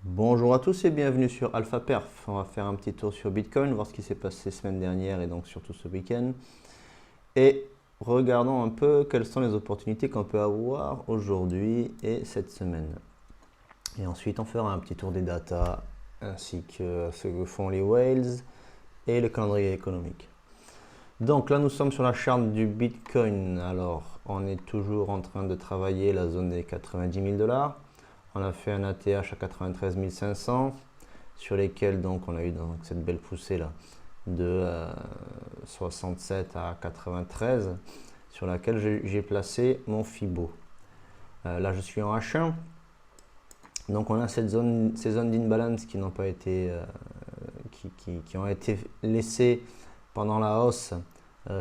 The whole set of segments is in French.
Bonjour à tous et bienvenue sur Alpha Perf. On va faire un petit tour sur Bitcoin, voir ce qui s'est passé semaine dernière et donc surtout ce week-end. Et regardons un peu quelles sont les opportunités qu'on peut avoir aujourd'hui et cette semaine. Et ensuite, on fera un petit tour des datas ainsi que ce que font les whales et le calendrier économique. Donc là, nous sommes sur la charte du Bitcoin. Alors, on est toujours en train de travailler la zone des 90 000 $. On a fait un ATH à 93 500 sur lesquels donc on a eu donc cette belle poussée là de 67 à 93 sur laquelle j'ai placé mon Fibo. Là je suis en H1, donc on a ces zones d'imbalance qui n'ont pas été qui ont été laissées pendant la hausse.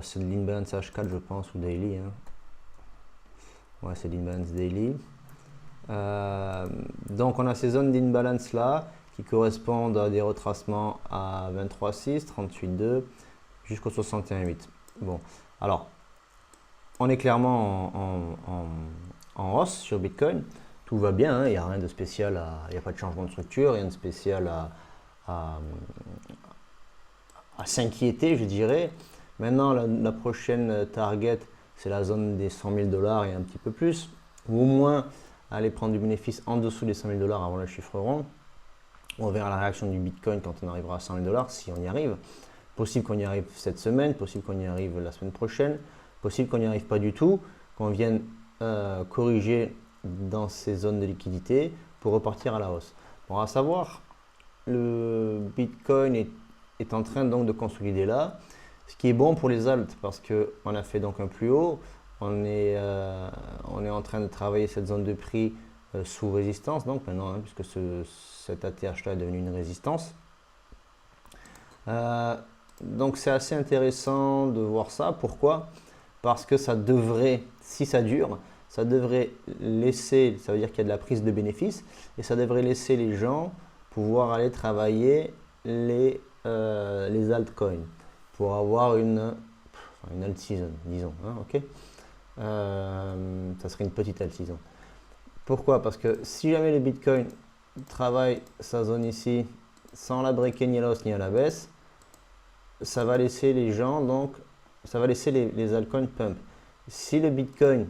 C'est de l'imbalance H4 je pense ou daily, hein. Ouais, c'est l'imbalance daily. Donc on a ces zones d'imbalance là qui correspondent à des retracements à 23,6, 38,2 jusqu'au 61,8. Bon, alors on est clairement en hausse sur Bitcoin. Tout va bien, hein, il n'y a rien de spécial, il n'y a pas de changement de structure, rien de spécial à s'inquiéter, je dirais. Maintenant, la prochaine target, c'est la zone des 100 000 $ et un petit peu plus, ou au moins aller prendre du bénéfice en dessous des 100 000 $ avant le chiffre rond. On verra la réaction du Bitcoin quand on arrivera à 100 000 $, si on y arrive. Possible qu'on y arrive cette semaine, possible qu'on y arrive la semaine prochaine, possible qu'on n'y arrive pas du tout, qu'on vienne corriger dans ces zones de liquidité pour repartir à la hausse. Bon, à savoir, le Bitcoin est en train donc de consolider là, ce qui est bon pour les alts parce qu'on a fait donc un plus haut. On est en train de travailler cette zone de prix sous résistance, donc maintenant, hein, puisque cet ATH là est devenu une résistance. Donc c'est assez intéressant de voir ça. Pourquoi? Parce que ça devrait, si ça dure, ça devrait laisser, ça veut dire qu'il y a de la prise de bénéfices, et ça devrait laisser les gens pouvoir aller travailler les altcoins pour avoir une alt season, disons, hein, ok. Ça serait une petite alt season. Pourquoi? Parce que si jamais le Bitcoin travaille sa zone ici sans la breaker ni à la hausse ni à la baisse, ça va laisser les gens, donc ça va laisser les altcoins pump. Si le Bitcoin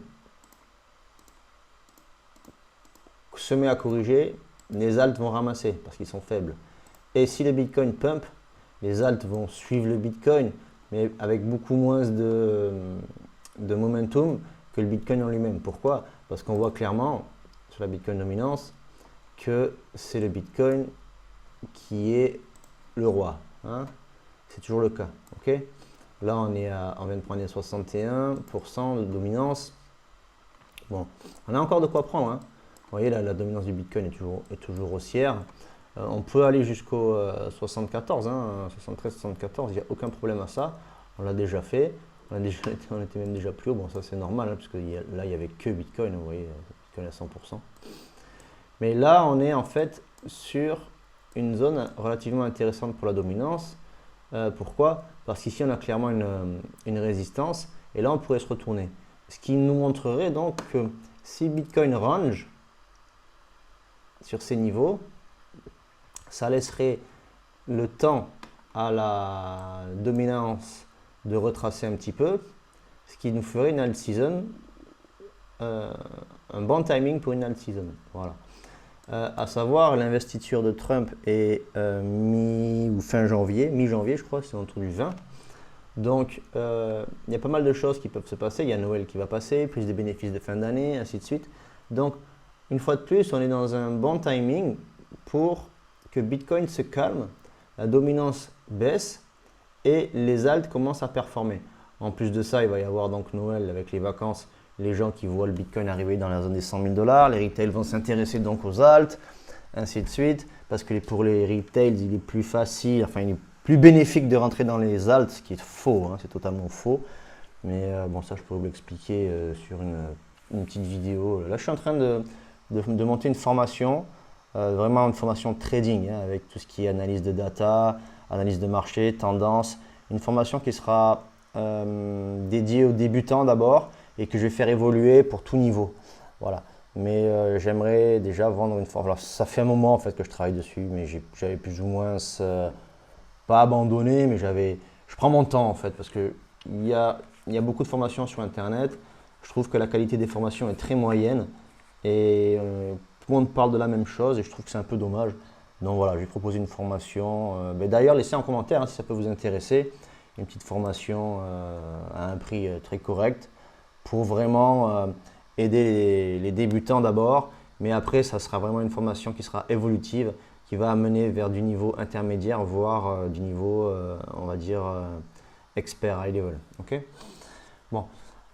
se met à corriger, les alts vont ramasser parce qu'ils sont faibles. Et si le Bitcoin pump, les alts vont suivre le Bitcoin, mais avec beaucoup moins de momentum que le Bitcoin en lui-même. Pourquoi? Parce qu'on voit clairement sur la Bitcoin dominance que c'est le Bitcoin qui est le roi, hein. C'est toujours le cas, ok. Là on vient de prendre les 61% de dominance. Bon, on a encore de quoi prendre, hein. Vous voyez la dominance du Bitcoin est toujours haussière. On peut aller jusqu'au 74, hein, 73, 74, il n'y a aucun problème à ça. On l'a déjà fait. On était même déjà plus haut. Bon, ça c'est normal, hein, parce que là il n'y avait que Bitcoin, vous voyez, Bitcoin à 100%. Mais là, on est en fait sur une zone relativement intéressante pour la dominance. Pourquoi? Parce qu'ici on a clairement une résistance et là on pourrait se retourner. Ce qui nous montrerait donc que si Bitcoin range sur ces niveaux, ça laisserait le temps à la dominance de retracer un petit peu, ce qui nous ferait une alt season, un bon timing pour une alt season. Voilà. À savoir, l'investiture de Trump est fin janvier, mi-janvier je crois, c'est autour du 20. Donc il y a pas mal de choses qui peuvent se passer. Il y a Noël qui va passer, plus des bénéfices de fin d'année, ainsi de suite. Donc une fois de plus, on est dans un bon timing pour que Bitcoin se calme, la dominance baisse et les alts commencent à performer. En plus de ça, il va y avoir donc Noël avec les vacances, les gens qui voient le Bitcoin arriver dans la zone des 100 000 $, les retails vont s'intéresser donc aux alts, ainsi de suite, parce que pour les retails, il est plus facile, enfin il est plus bénéfique de rentrer dans les alts, ce qui est faux, hein, c'est totalement faux. Mais bon, ça je pourrais vous l'expliquer sur une petite vidéo. Là, je suis en train de monter une formation, vraiment une formation trading, hein, avec tout ce qui est analyse de data, analyse de marché, tendance, une formation qui sera dédiée aux débutants d'abord et que je vais faire évoluer pour tout niveau. Voilà. mais j'aimerais déjà vendre une formation. Ça fait un moment en fait que je travaille dessus, mais j'avais plus ou moins pas abandonné, mais je prends mon temps en fait parce que il y a beaucoup de formations sur Internet. Je trouve que la qualité des formations est très moyenne et tout le monde parle de la même chose et je trouve que c'est un peu dommage. Donc voilà, je vais proposer une formation. Mais d'ailleurs, laissez en commentaire si ça peut vous intéresser. Une petite formation à un prix très correct pour vraiment aider les débutants d'abord. Mais après, ça sera vraiment une formation qui sera évolutive, qui va amener vers du niveau intermédiaire, voire du niveau, on va dire, expert, high level. Ok. Bon,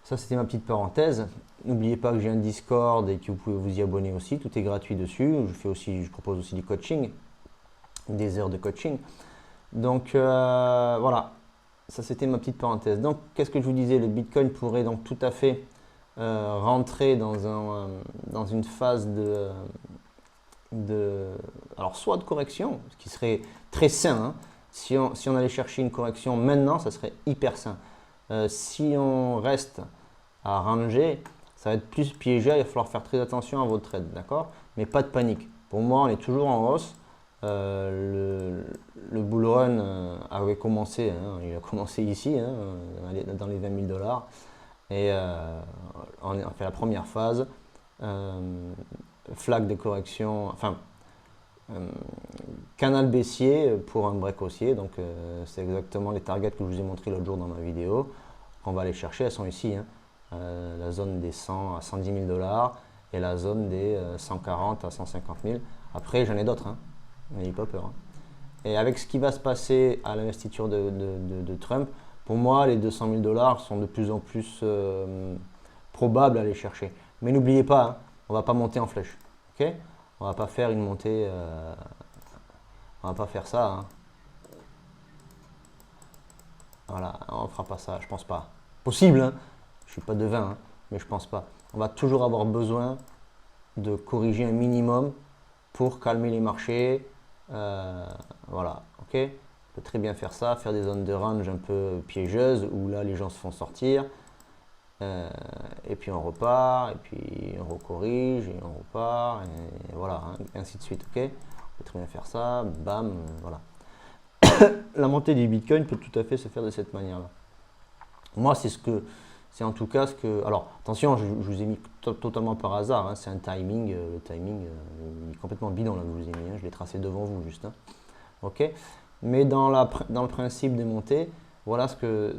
ça c'était ma petite parenthèse. N'oubliez pas que j'ai un Discord et que vous pouvez vous y abonner aussi. Tout est gratuit dessus. Je propose aussi du coaching, des heures de coaching. Donc voilà, ça c'était ma petite parenthèse. Donc qu'est-ce que je vous disais? Le Bitcoin pourrait donc tout à fait rentrer dans une phase alors soit de correction, ce qui serait très sain, hein. Si on allait chercher une correction maintenant, ça serait hyper sain. Si on reste à ranger, ça va être plus piégé, il va falloir faire très attention à vos trades, d'accord? Mais pas de panique. Pour moi, on est toujours en hausse. Le bull run avait commencé, hein, il a commencé ici, hein, dans les 20 000 $. Et on a fait la première phase, flaque de correction, enfin, canal baissier pour un break haussier. Donc, c'est exactement les targets que je vous ai montré l'autre jour dans ma vidéo. On va aller chercher, elles sont ici, hein. La zone des 100 à 110 000 $ et la zone des 140 à 150 000. Après, j'en ai d'autres, hein. N'ayez pas peur, hein. Et avec ce qui va se passer à l'investiture de Trump, pour moi, les 200 000 $ sont de plus en plus probables à aller chercher. Mais n'oubliez pas, hein, on ne va pas monter en flèche. Okay, on ne va pas faire une montée, on ne va pas faire ça, hein. Voilà, on ne fera pas ça, je pense pas. Possible, hein, je ne suis pas devin, hein, mais je pense pas. On va toujours avoir besoin de corriger un minimum pour calmer les marchés. Voilà, ok. On peut très bien faire ça, faire des zones de range un peu piégeuses où là les gens se font sortir. Et puis on repart, et puis on recorrige, et on repart, et voilà, hein, ainsi de suite, ok. On peut très bien faire ça, bam, voilà. La montée du Bitcoin peut tout à fait se faire de cette manière-là. Moi, c'est en tout cas ce que. Alors, attention, je vous ai mis totalement par hasard, hein, c'est un timing, le timing il est complètement bidon là que je vous ai mis, hein, je l'ai tracé devant vous juste, hein. Ok. Mais dans le principe des montées, voilà le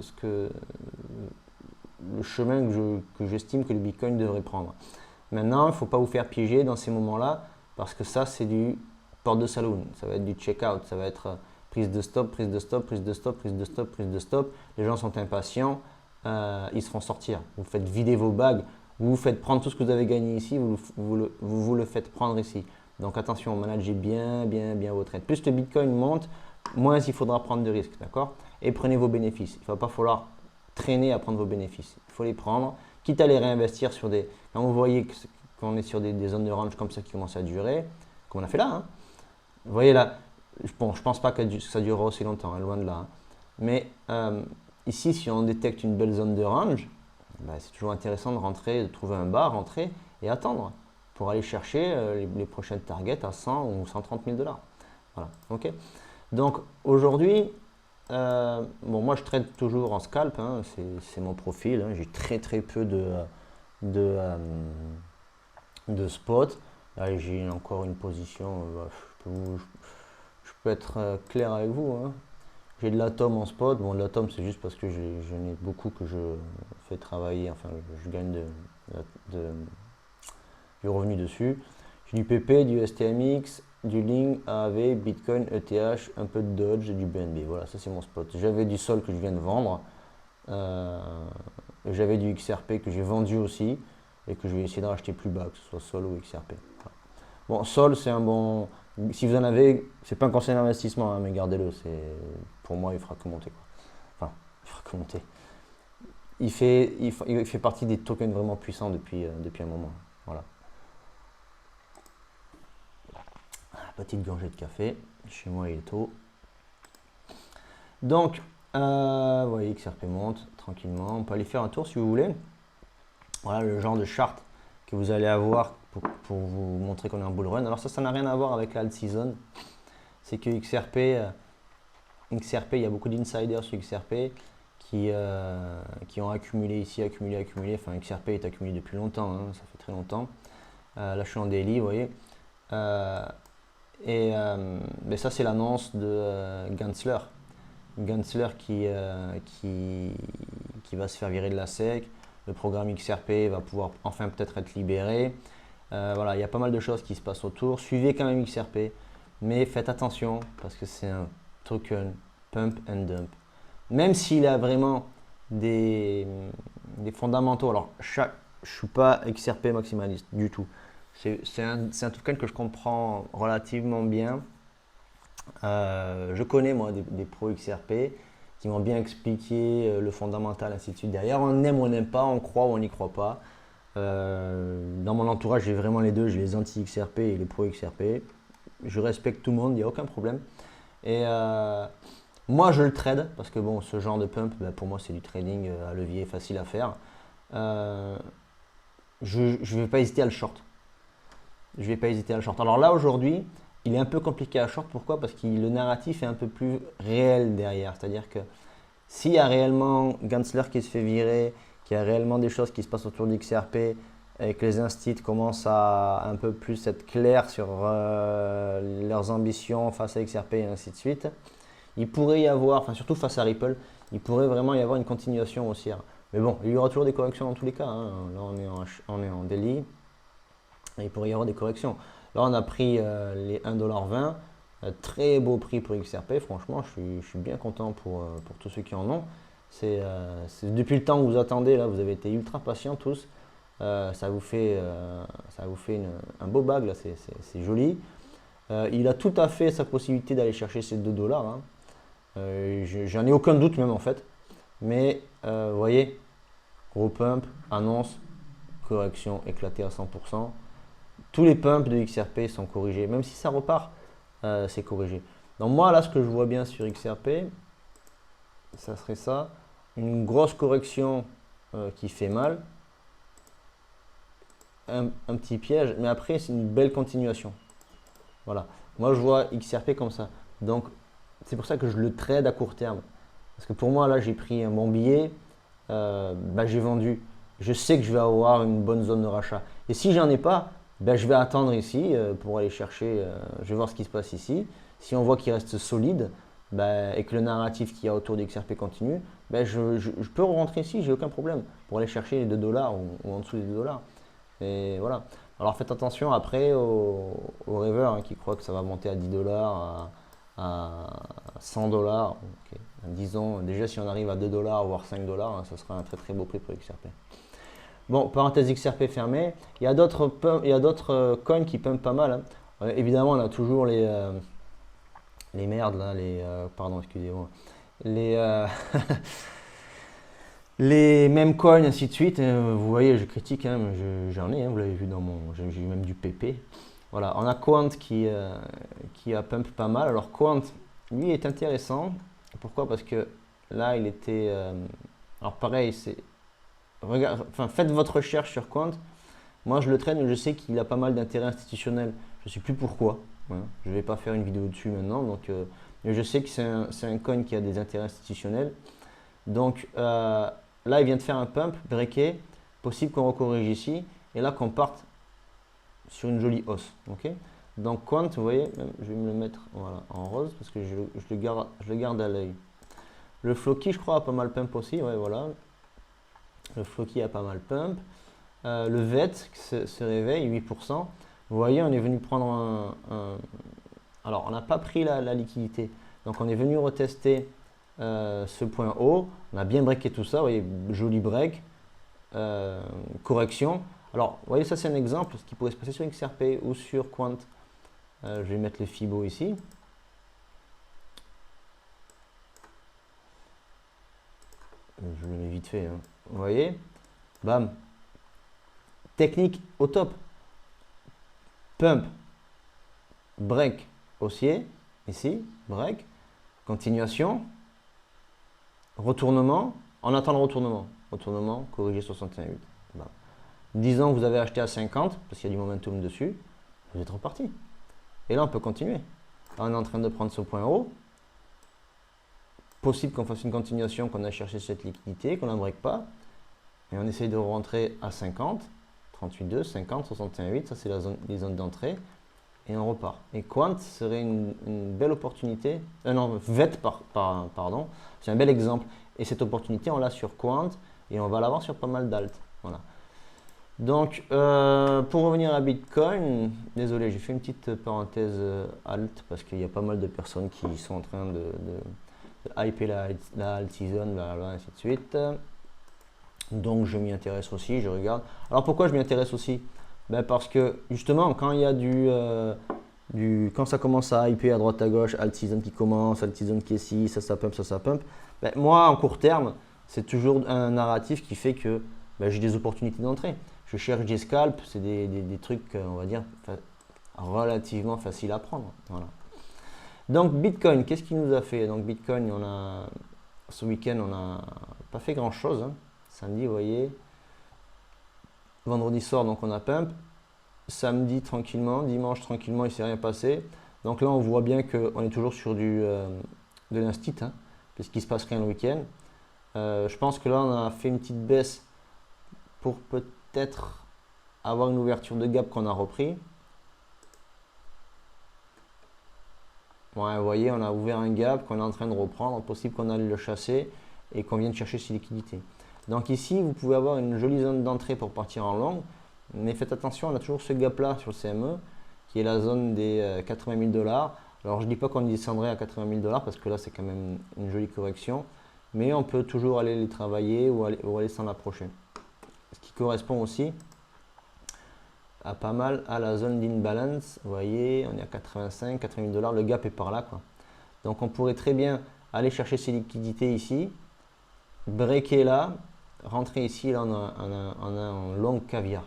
chemin que j'estime que le Bitcoin devrait prendre. Maintenant, il ne faut pas vous faire piéger dans ces moments-là, parce que ça, c'est du porte de saloon, ça va être du check-out, ça va être prise de stop, prise de stop, prise de stop, prise de stop, prise de stop. Les gens sont impatients, ils se font sortir. Vous faites vider vos bagues, vous faites prendre tout ce que vous avez gagné ici, vous le faites prendre ici. Donc attention, managez bien vos trades. Plus le Bitcoin monte, moins il faudra prendre de risques, d'accord? Et prenez vos bénéfices. Il ne va pas falloir traîner à prendre vos bénéfices. Il faut les prendre, quitte à les réinvestir sur des. Quand vous voyez qu'on est sur des zones de range comme ça qui commencent à durer, comme on a fait là, hein. Vous voyez là, bon, je ne pense pas que ça durera aussi longtemps, hein, loin de là, hein. Mais ici, si on détecte une belle zone de range, bah, c'est toujours intéressant de rentrer, de trouver un bas, rentrer et attendre pour aller chercher les prochaines targets à 100 ou 130 000 $. Voilà, ok. Donc aujourd'hui, bon, moi je trade toujours en scalp, hein, c'est mon profil, hein, j'ai très peu de spot. Là j'ai encore une position, je peux être clair avec vous, hein. J'ai de l'atome en spot. Bon, de l'atome c'est juste parce que je n'ai beaucoup que je fais travailler, enfin je gagne du revenu dessus. J'ai du PP, du STMX, du Ling, AAV, Bitcoin, ETH, un peu de Dodge et du BNB. Voilà, ça c'est mon spot. J'avais du Sol que je viens de vendre. J'avais du XRP que j'ai vendu aussi et que je vais essayer de racheter plus bas, que ce soit Sol ou XRP. Voilà. Bon, Sol c'est un bon. Si vous en avez, c'est pas un conseil d'investissement, hein, mais gardez-le. Pour moi, il fera que monter, quoi. Enfin, il fera que monter. Il fait partie des tokens vraiment puissants depuis un moment. Voilà. Petite gorgée de café. Chez moi, il est tôt. Donc, vous voyez, XRP monte tranquillement. On peut aller faire un tour si vous voulez. Voilà le genre de charte que vous allez avoir pour vous montrer qu'on est en bull run. Alors ça n'a rien à voir avec la alt season. C'est que XRP, il y a beaucoup d'insiders sur XRP qui ont accumulé ici, accumulé. Enfin, XRP est accumulé depuis longtemps, hein, ça fait très longtemps. Là, je suis en daily, vous voyez. Mais ça, c'est l'annonce de Gensler. Gensler qui va se faire virer de la SEC. Le programme XRP va pouvoir enfin peut-être être libéré. Voilà, il y a pas mal de choses qui se passent autour. Suivez quand même XRP, mais faites attention parce que c'est un token pump and dump. Même s'il a vraiment des fondamentaux. Alors, je ne suis pas XRP maximaliste du tout. C'est un token que je comprends relativement bien. Je connais moi des pros XRP qui m'ont bien expliqué le fondamental, ainsi de suite. Derrière, on aime ou on n'aime pas, on croit ou on n'y croit pas. Dans mon entourage, j'ai vraiment les deux. J'ai les anti-XRP et les pro-XRP. Je respecte tout le monde, il n'y a aucun problème. Et moi, je le trade parce que bon, ce genre de pump, ben, pour moi, c'est du trading à levier facile à faire. Je ne vais pas hésiter à le short. Je vais pas hésiter à le short. Alors là, aujourd'hui, il est un peu compliqué à short. Pourquoi? Parce que le narratif est un peu plus réel derrière. C'est-à-dire que s'il y a réellement Gensler qui se fait virer, qu'il y a réellement des choses qui se passent autour d'XRP et que les instits commencent à un peu plus être clairs sur leurs ambitions face à XRP et ainsi de suite, il pourrait y avoir, enfin surtout face à Ripple, il pourrait vraiment y avoir une continuation haussière. Mais bon, il y aura toujours des corrections dans tous les cas, hein. Là, on est en daily. Et il pourrait y avoir des corrections. Là, on a pris les 1,20 $. Très beau prix pour XRP. Franchement, je suis bien content pour tous ceux qui en ont. C'est depuis le temps que vous attendez. Là, vous avez été ultra patients tous. Ça vous fait un beau bag. Là, c'est joli. Il a tout à fait sa possibilité d'aller chercher ces 2 $. Hein. J'en ai aucun doute même en fait. Mais vous voyez, gros pump, annonce, correction éclatée à 100%. Tous les pumps de XRP sont corrigés, même si ça repart, c'est corrigé. Donc moi là, ce que je vois bien sur XRP, ça serait ça, une grosse correction qui fait mal, un petit piège, mais après c'est une belle continuation. Voilà, moi je vois XRP comme ça. Donc c'est pour ça que je le trade à court terme. Parce que pour moi là, j'ai pris un bon billet, j'ai vendu. Je sais que je vais avoir une bonne zone de rachat. Et si j'en ai pas, ben, je vais attendre ici pour aller chercher, je vais voir ce qui se passe ici. Si on voit qu'il reste solide ben, et que le narratif qu'il y a autour de XRP continue, ben, je peux rentrer ici, j'ai aucun problème pour aller chercher les 2 $ ou en dessous des 2 $. Et voilà. Alors faites attention après aux rêveurs hein, qui croient que ça va monter à 10 $, à 100 $. Okay. Disons, déjà si on arrive à 2 $, voire 5 $, hein, ça sera un très très beau prix pour XRP. Bon, parenthèse XRP fermée. Il y a d'autres coins qui pumpent pas mal. Hein. Évidemment, on a toujours les merdes, là, pardon, excusez-moi. Les mêmes coins, ainsi de suite. Vous voyez, je critique, hein, j'en ai, hein, vous l'avez vu dans j'ai eu même du PP. Voilà, on a Quant qui a pump pas mal. Alors Quant, lui, est intéressant. Pourquoi? Parce que là, il était... alors pareil, faites votre recherche sur Quant. Moi, je le traîne, je sais qu'il a pas mal d'intérêt institutionnel. Je ne sais plus pourquoi. Voilà. Je ne vais pas faire une vidéo dessus maintenant. Donc, mais je sais que c'est un coin qui a des intérêts institutionnels. Donc, là, il vient de faire un pump, breaké. Possible qu'on recorrige ici. Et là, qu'on parte sur une jolie hausse. Okay, donc, Quant, vous voyez, je vais me le mettre voilà, en rose parce que je le garde à l'œil. Le Floki, je crois, a pas mal pump aussi. Ouais, voilà. Le Floki a pas mal pump. Le VET se réveille, 8%. Vous voyez, on est venu prendre alors, on n'a pas pris la liquidité. Donc, on est venu retester ce point haut. On a bien breaké tout ça. Vous voyez, joli break. Correction. Alors, vous voyez, ça, c'est un exemple. Ce qui pourrait se passer sur XRP ou sur Quant. Je vais mettre le Fibo ici. Je le mets vite fait. Hein. Vous voyez, bam. Technique au top. Pump. Break haussier. Ici. Break. Continuation. Retournement. On attend le retournement. Retournement. Corrigé 61,8. Bam. Disons que vous avez acheté à 50, parce qu'il y a du momentum dessus, vous êtes reparti. Et là, on peut continuer. Là, on est en train de prendre ce point haut. Possible qu'on fasse une continuation, qu'on a cherché cette liquidité, qu'on ne break pas. Et on essaye de rentrer à 50, 38,2, 50, 61,8, ça c'est les zones d'entrée. Et on repart. Et Quant serait une belle opportunité. Non, VET, pardon. C'est un bel exemple. Et cette opportunité, on l'a sur Quant et on va l'avoir sur pas mal d'alt. Voilà. Donc, pour revenir à Bitcoin, désolé, j'ai fait une petite parenthèse alt parce qu'il y a pas mal de personnes qui sont en train de hyper la alt season, blablabla, ainsi de suite. Donc, je m'y intéresse aussi, je regarde. Alors, pourquoi je m'y intéresse aussi? Ben parce que justement, quand il y a quand ça commence à hyper à droite à gauche, alt season qui commence, alt season qui est ici, ça pump, ben moi en court terme, c'est toujours un narratif qui fait que ben, j'ai des opportunités d'entrée. Je cherche des scalps, c'est des trucs, on va dire, relativement faciles à prendre. Voilà. Donc Bitcoin, qu'est-ce qu'il nous a fait? Donc Bitcoin, ce week-end, on n'a pas fait grand-chose. Hein. Samedi, vous voyez. Vendredi soir, donc on a pump. Samedi, tranquillement. Dimanche, tranquillement, il ne s'est rien passé. Donc là, on voit bien qu'on est toujours sur de l'instit, hein, puisqu'il ne se passe rien le week-end. Je pense que là, on a fait une petite baisse pour peut-être avoir une ouverture de gap qu'on a repris. Ouais, vous voyez, on a ouvert un gap qu'on est en train de reprendre. Possible qu'on aille le chasser et qu'on vienne chercher ses liquidités. Donc ici, vous pouvez avoir une jolie zone d'entrée pour partir en long. Mais faites attention, on a toujours ce gap-là sur le CME, qui est la zone des 80 000 $. Alors je ne dis pas qu'on descendrait à 80 000 $ parce que là, c'est quand même une jolie correction. Mais on peut toujours aller les travailler ou aller s'en approcher. Ce qui correspond aussi à pas mal à la zone d'imbalance. Vous voyez, on est à 85, 80 000 $. Le gap est par là, quoi. Donc on pourrait très bien aller chercher ces liquidités ici, breaker là, rentrer ici, là on a un long caviar.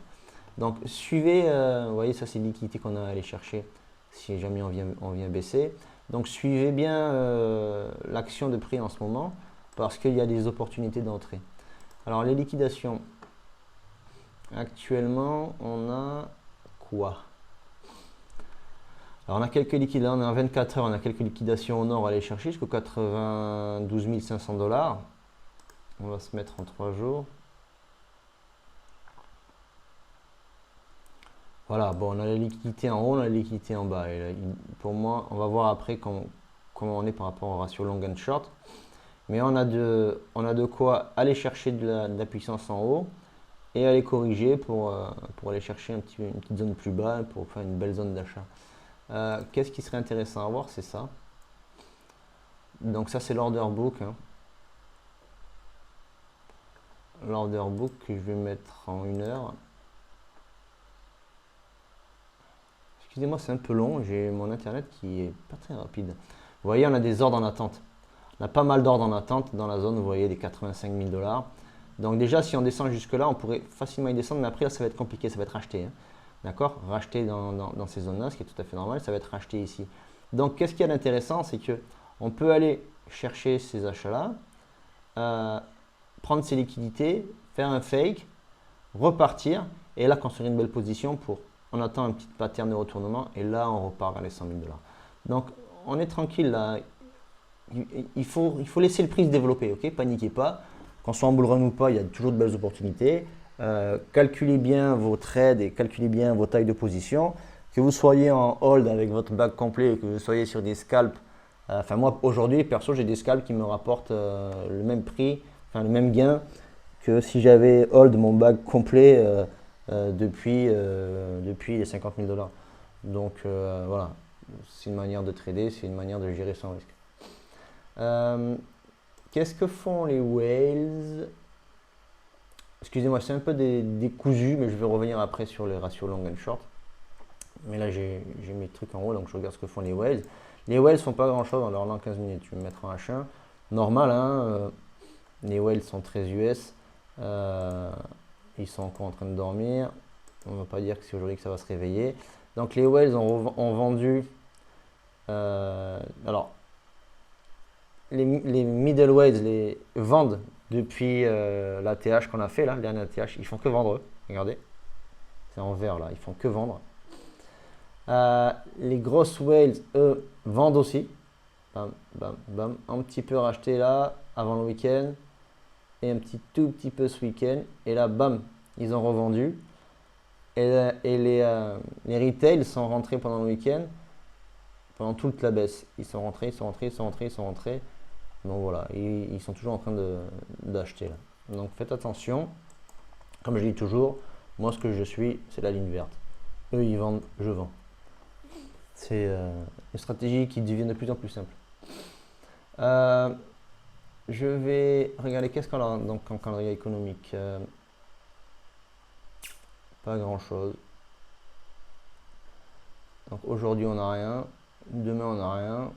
Donc suivez, vous voyez, ça c'est liquidité qu'on a à aller chercher si jamais on vient baisser. Donc suivez bien l'action de prix en ce moment parce qu'il y a des opportunités d'entrée. Alors les liquidations, actuellement on a quoi? Alors on a quelques liquidations, on est en 24 heures, on a quelques liquidations au nord à aller chercher jusqu'aux 92 500 $. On va se mettre en 3 jours. Voilà, bon, on a la liquidité en haut, on a la liquidité en bas. Et là, pour moi, on va voir après comment on est par rapport au ratio long and short. Mais on a de quoi aller chercher de la puissance en haut et aller corriger pour aller chercher une petite zone plus bas pour faire une belle zone d'achat. Qu'est-ce qui serait intéressant à voir? C'est ça. Donc ça, c'est l'order book. Hein. L'order book que je vais mettre en 1 heure. Excusez-moi, c'est un peu long, j'ai mon internet qui est pas très rapide. Vous voyez, on a des ordres en attente. On a pas mal d'ordres en attente dans la zone, vous voyez, des 85 000 $. Donc déjà, si on descend jusque-là, on pourrait facilement y descendre, mais après, là, ça va être compliqué, ça va être racheté. Hein. D'accord? Racheté dans ces zones-là, ce qui est tout à fait normal, ça va être racheté ici. Donc, qu'est-ce qu'il y a d'intéressant? C'est qu'on peut aller chercher ces achats-là, prendre ces liquidités, faire un fake, repartir, et là, construire une belle position pour... On attend un petit pattern de retournement et là, on repart vers les 100 000 $. Donc, on est tranquille là. Il faut laisser le prix se développer, ok? Paniquez pas. Qu'on soit en bull run ou pas, il y a toujours de belles opportunités. Calculez bien vos trades et calculez bien vos tailles de position. Que vous soyez en hold avec votre bag complet ou que vous soyez sur des scalps. Enfin, moi, aujourd'hui, perso, j'ai des scalps qui me rapportent le même prix, enfin le même gain que si j'avais hold mon bag complet. Depuis les 50 000 $. Donc voilà, c'est une manière de trader, c'est une manière de gérer son risque. Qu'est-ce que font les whales? Excusez-moi, c'est un peu décousu, mais je vais revenir après sur les ratios long and short. Mais là, j'ai mes trucs en haut, donc je regarde ce que font les whales. Les whales font pas grand-chose dans leur long 15 minutes. Je vais me mettre en H1. Normal, hein, les whales sont très US. Ils sont encore en train de dormir. On ne va pas dire que c'est aujourd'hui que ça va se réveiller. Donc les whales ont vendu. Alors, les middle whales les vendent depuis la TH qu'on a fait là, le dernier TH. Ils font que vendre eux. Regardez. C'est en vert là, ils font que vendre. Les grosses whales, eux, vendent aussi. Bam, bam, bam. Un petit peu racheté là, avant le week-end. Et un tout petit peu ce week-end. Et là, bam, ils ont revendu. Et les retails sont rentrés pendant le week-end. Pendant toute la baisse. Ils sont rentrés, ils sont rentrés, ils sont rentrés, ils sont rentrés. Donc voilà, ils sont toujours en train d'acheter là. Donc faites attention. Comme je dis toujours, moi ce que je suis, c'est la ligne verte. Eux, ils vendent, je vends. C'est une stratégie qui devient de plus en plus simple. Je vais regarder qu'est-ce qu'on a donc en calendrier économique. Pas grand chose. Donc aujourd'hui on n'a rien. Demain on n'a rien.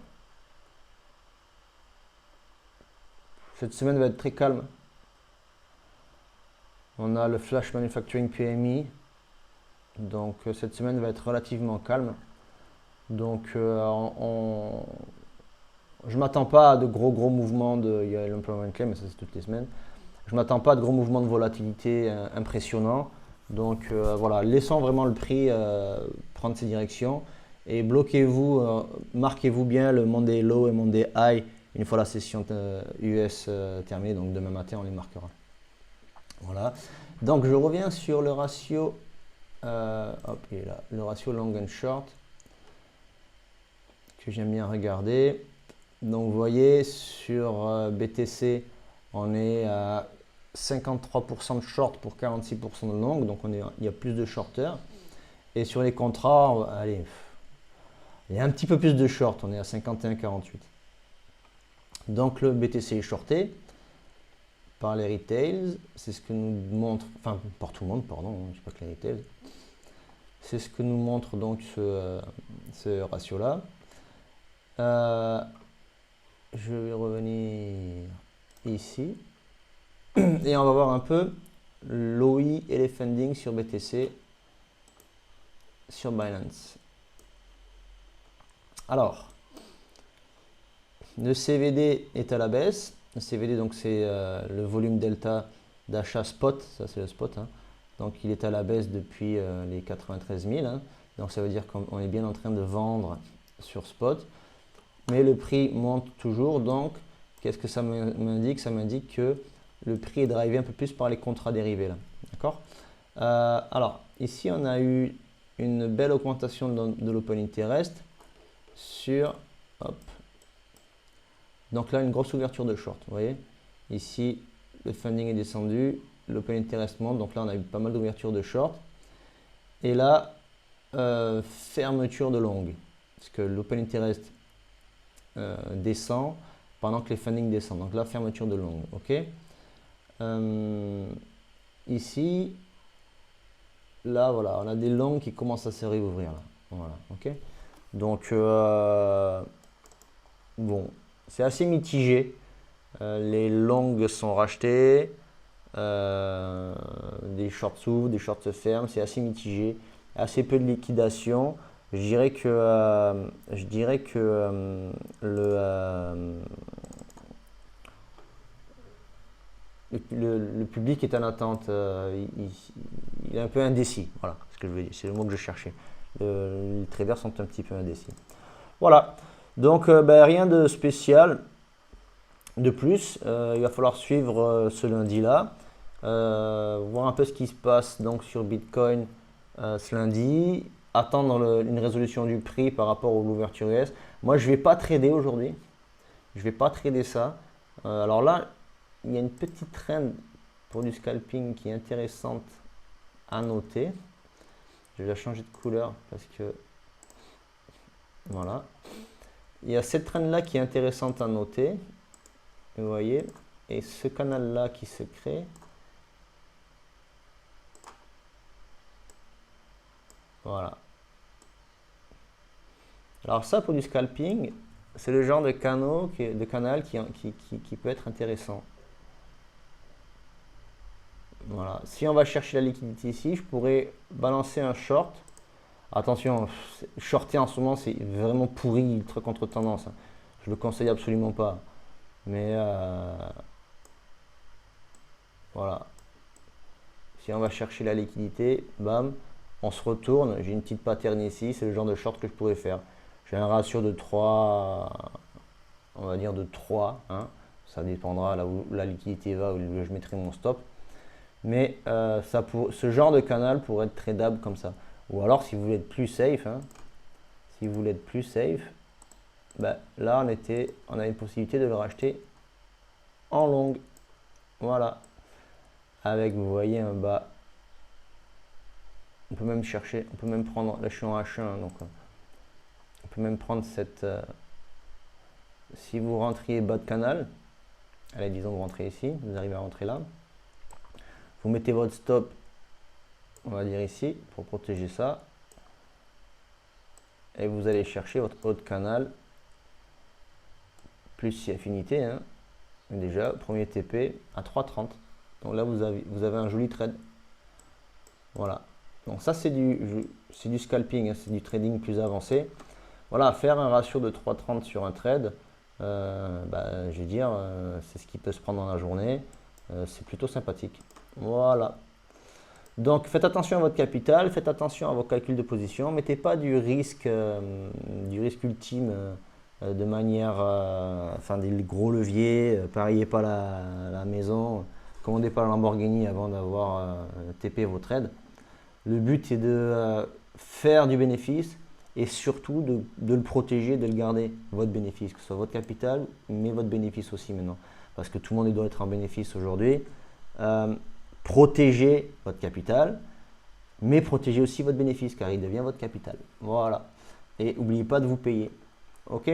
Cette semaine va être très calme. On a le Flash Manufacturing PMI. Donc cette semaine va être relativement calme. Donc je ne m'attends pas à de gros mouvements il y a l'employment claim, mais ça c'est toutes les semaines. Je ne m'attends pas à de gros mouvements de volatilité impressionnants. Donc voilà, laissons vraiment le prix prendre ses directions. Et bloquez-vous, marquez-vous bien le Monday Low et Monday High une fois la session US terminée. Donc demain matin, on les marquera. Voilà. Donc je reviens sur le ratio, hop, il est là, le ratio long and short que j'aime bien regarder. Donc vous voyez sur BTC, on est à 53% de short pour 46% de long, donc il y a plus de shorters. Et sur les contrats, allez, il y a un petit peu plus de short, on est à 51,48. Donc le BTC est shorté par les retails, c'est ce que nous montre, enfin par tout le monde, pardon, je ne sais pas que les retails. C'est ce que nous montre donc ce ratio-là. Je vais revenir ici et on va voir un peu l'OI et les fundings sur BTC sur Binance. Alors, le CVD est à la baisse. Le CVD, donc c'est le volume delta d'achat spot, ça c'est le spot. Hein. Donc il est à la baisse depuis les 93 000. Hein. Donc ça veut dire qu'on est bien en train de vendre sur spot. Mais le prix monte toujours. Donc qu'est-ce que ça m'indique? Ça m'indique que le prix est drivé un peu plus par les contrats dérivés. D'accord. Alors ici on a eu une belle augmentation de l'open interest sur, hop, donc là une grosse ouverture de short, vous voyez, ici le funding est descendu, l'open interest monte, donc là on a eu pas mal d'ouverture de short, et là fermeture de long, parce que l'open interest descend pendant que les funding descendent, donc là fermeture de long, ok. Ici, là voilà, on a des longs qui commencent à se réouvrir là, voilà, ok. Donc bon, c'est assez mitigé. Les longues sont rachetées, des shorts s'ouvrent, des shorts se ferment, c'est assez mitigé, assez peu de liquidation. Je dirais que le public est en attente, il est un peu indécis, voilà ce que je veux dire, c'est le mot que je cherchais. Les traders sont un petit peu indécis. Voilà, donc rien de spécial de plus. Il va falloir suivre ce lundi-là, voir un peu ce qui se passe donc sur Bitcoin ce lundi, attendre une résolution du prix par rapport à l'ouverture US. Moi, je ne vais pas trader aujourd'hui, je ne vais pas trader ça. Alors là, il y a une petite trend pour du scalping qui est intéressante à noter. Je vais la changer de couleur parce que voilà. Il y a cette trend là qui est intéressante à noter. Vous voyez. Et ce canal là qui se crée. Voilà. Alors ça pour du scalping, c'est le genre de canal qui peut être intéressant. Voilà. Si on va chercher la liquidité ici, je pourrais balancer un short. Attention, shorter en ce moment, c'est vraiment pourri, très contre-tendance. Je le conseille absolument pas. Mais voilà. Si on va chercher la liquidité, bam, on se retourne, j'ai une petite pattern ici, c'est le genre de short que je pourrais faire. J'ai un ratio de 3, on va dire de 3, hein. Ça dépendra là où la liquidité va, où je mettrai mon stop. Mais ce genre de canal pourrait être tradable comme ça. Ou alors si vous voulez être plus safe, hein, si vous voulez être plus safe, ben, là on a une possibilité de le racheter en longue. Voilà. Avec, vous voyez, un bas. On peut même chercher, on peut même prendre, là je suis en H1, donc on peut même prendre cette, si vous rentriez bas de canal, allez disons vous rentrez ici, vous arrivez à rentrer là, vous mettez votre stop, on va dire ici, pour protéger ça, et vous allez chercher votre haut de canal, plus si affinité, hein. Déjà, premier TP à 3,30, donc là vous avez un joli trade, voilà. Donc ça c'est du scalping, hein, c'est du trading plus avancé. Voilà, faire un ratio de 3,30 sur un trade, je veux dire, c'est ce qui peut se prendre dans la journée, c'est plutôt sympathique. Voilà. Donc faites attention à votre capital, faites attention à vos calculs de position, mettez pas du risque ultime de manière, enfin des gros leviers, pariez pas la maison, commandez pas la Lamborghini avant d'avoir TP vos trades. Le but est de faire du bénéfice et surtout de le protéger, de le garder, votre bénéfice, que ce soit votre capital, mais votre bénéfice aussi maintenant. Parce que tout le monde doit être en bénéfice aujourd'hui. Protégez votre capital, mais protégez aussi votre bénéfice car il devient votre capital. Voilà. Et n'oubliez pas de vous payer. Ok?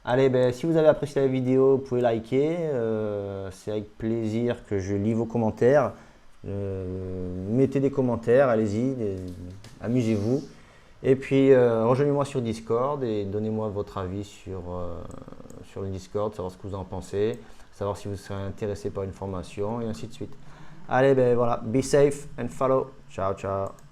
Allez, ben, si vous avez apprécié la vidéo, vous pouvez liker. C'est avec plaisir que je lis vos commentaires. Mettez des commentaires, allez-y, amusez-vous. Et puis rejoignez-moi sur Discord et donnez-moi votre avis sur le Discord, savoir ce que vous en pensez, savoir si vous serez intéressé par une formation et ainsi de suite. Allez, ben voilà, be safe and follow. Ciao, ciao.